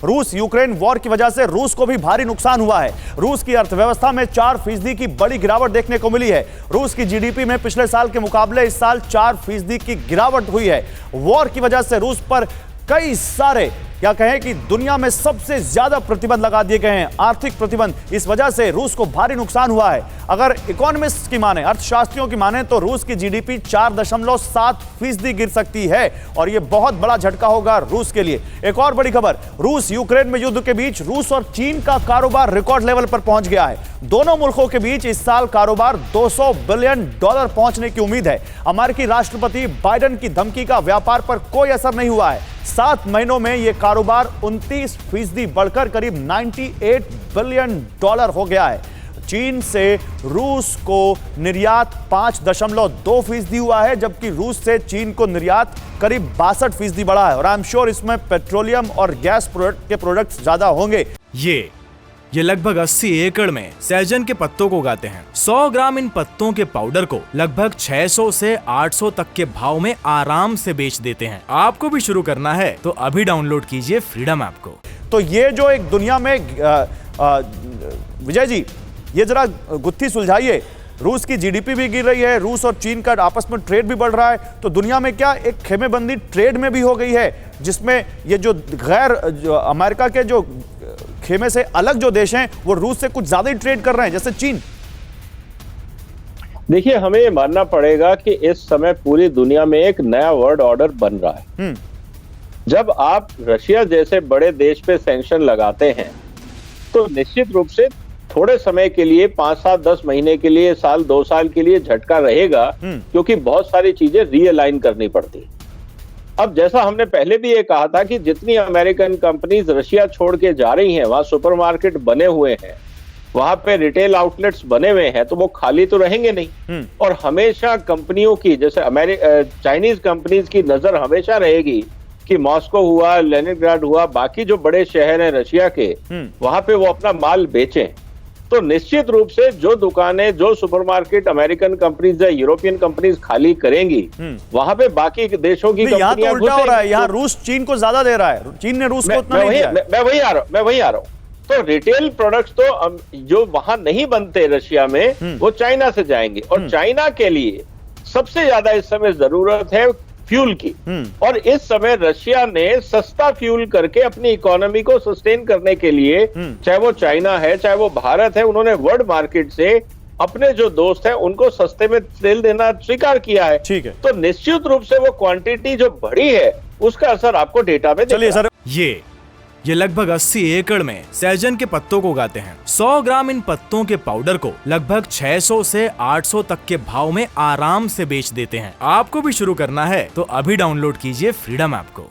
रूस Ukraine war की वजह से रूस को भी भारी नुकसान हुआ है। रूस की अर्थव्यवस्था में 4% की बड़ी गिरावट देखने को मिली है। रूस की जीडीपी में पिछले साल के मुकाबले इस साल 4% की गिरावट हुई है। वॉर की वजह से रूस पर कई सारे क्या कहें कि दुनिया में सबसे ज्यादा प्रतिबंध लगा दिए गए हैं, आर्थिक प्रतिबंध। इस वजह से रूस को भारी नुकसान हुआ है। अगर इकोनॉमिस्ट की माने, अर्थशास्त्रियों की माने, तो रूस की जीडीपी 4.7% गिर सकती है और यह बहुत बड़ा झटका होगा रूस के लिए। एक और बड़ी खबर, रूस यूक्रेन में युद्ध के बीच रूस और चीन का कारोबार रिकॉर्ड लेवल पर पहुंच गया है। दोनों मुल्कों के बीच इस साल कारोबार $200 बिलियन पहुंचने की उम्मीद है। अमेरिकी राष्ट्रपति बाइडेन की धमकी का व्यापार पर कोई असर नहीं हुआ है। 7 महीनों में यह कारोबार 29% बढ़कर करीब $98 बिलियन हो गया है। चीन से रूस को निर्यात 5.2% हुआ है, जबकि रूस से चीन को निर्यात करीब 62% बढ़ा है। और आई एम श्योर इसमें पेट्रोलियम और गैस के प्रोडक्ट्स ज्यादा होंगे। ये लगभग 80 एकड़ में सहजन के पत्तों को उगाते हैं। 100 ग्राम इन पत्तों के पाउडर को लगभग 600 से 800 तक के भाव में आराम से बेच देते हैं। आपको भी शुरू करना है तो अभी डाउनलोड कीजिए फ्रीडम ऐप को। तो ये जो एक दुनिया में विजय जी, ये जरा गुत्थी सुलझाइए। रूस की जीडीपी भी गिर रही है, रूस और चीन का आपस में ट्रेड भी बढ़ रहा है, तो दुनिया में क्या एक खेमेबंदी ट्रेड में भी हो गई है, जिसमें ये जो अमेरिका के जो खेमे से अलग जो देश हैं वो रूस से कुछ ज्यादा ही ट्रेड कर रहे हैं, जैसे चीन। देखिए, हमें ये मानना पड़ेगा कि इस समय पूरी दुनिया में एक नया वर्ल्ड ऑर्डर बन रहा है। जब आप रशिया जैसे बड़े देश पे सैंक्शन लगाते हैं तो निश्चित रूप से थोड़े समय के लिए 5, 7, 10 महीने के लिए, साल 2 साल के लिए झटका रहेगा, क्योंकि बहुत सारी चीजें रीअलाइन करनी पड़ती है। अब जैसा हमने पहले भी ये कहा था कि जितनी अमेरिकन कंपनीज रशिया छोड़ के जा रही हैं, वहां सुपरमार्केट बने हुए हैं, वहां पे रिटेल आउटलेट्स बने हुए हैं, तो वो खाली तो रहेंगे नहीं। और हमेशा कंपनियों की, जैसे चाइनीज कंपनीज की नजर हमेशा रहेगी कि मॉस्को हुआ, लेनिनग्राड हुआ, बाकी जो बड़े शहर हैं रशिया के, वहां पे वो अपना माल बेचें। तो निश्चित रूप से जो दुकानें, जो सुपरमार्केट अमेरिकन कंपनीज या यूरोपियन कंपनीज खाली करेंगी, वहां पे बाकी देशों की कंपनियां उल्टा हो रहा है। यहाँ रूस चीन को ज्यादा दे रहा है, चीन ने रूस को उतना नहीं दिया। मैं वही आ रहा हूँ। तो रिटेल प्रोडक्ट्स तो जो वहां नहीं बनते रशिया में, वो चाइना से जाएंगे। और चाइना के लिए सबसे ज्यादा इस समय जरूरत है फ्यूल की। और इस समय रशिया ने सस्ता फ्यूल करके अपनी इकोनॉमी को सस्टेन करने के लिए, चाहे वो चाइना है, चाहे वो भारत है, उन्होंने वर्ल्ड मार्केट से अपने जो दोस्त हैं उनको सस्ते में तेल देना स्वीकार किया है। ठीक है। तो निश्चित रूप से वो क्वांटिटी जो बढ़ी है उसका असर आपको डेटा में चलिए सर, ये लगभग 80 एकड़ में सहजन के पत्तों को उगाते हैं। 100 ग्राम इन पत्तों के पाउडर को लगभग 600 से 800 तक के भाव में आराम से बेच देते हैं। आपको भी शुरू करना है तो अभी डाउनलोड कीजिए फ्रीडम ऐप को।